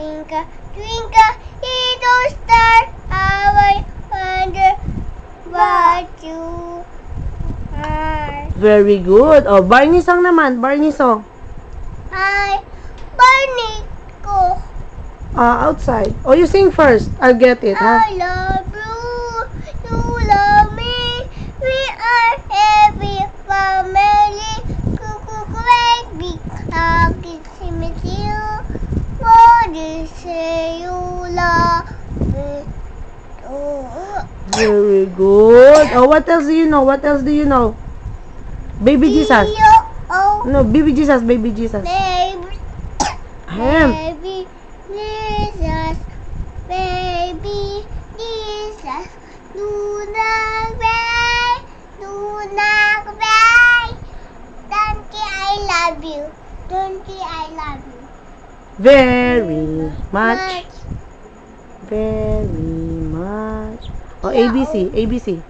Twinkle, twinkle, little star, how I wonder what you are. Very good. Oh, Barney song naman. Barney song. Hi, Barney ko. Outside. Oh, you sing first. I'll get it, ha? I love you. You love me. We are happy family. Cuckoo, great big hug. It's you. What you say you love me. Oh. Very good. Oh, what else do you know? What else do you know? Baby Jesus. Oh, No, baby Jesus, baby Jesus. baby. Ahem. Baby Jesus, baby Jesus, do not cry, do not cry. Donkey, I love you. Donkey, I love you. Very much. Very much. Oh, ABC, ABC.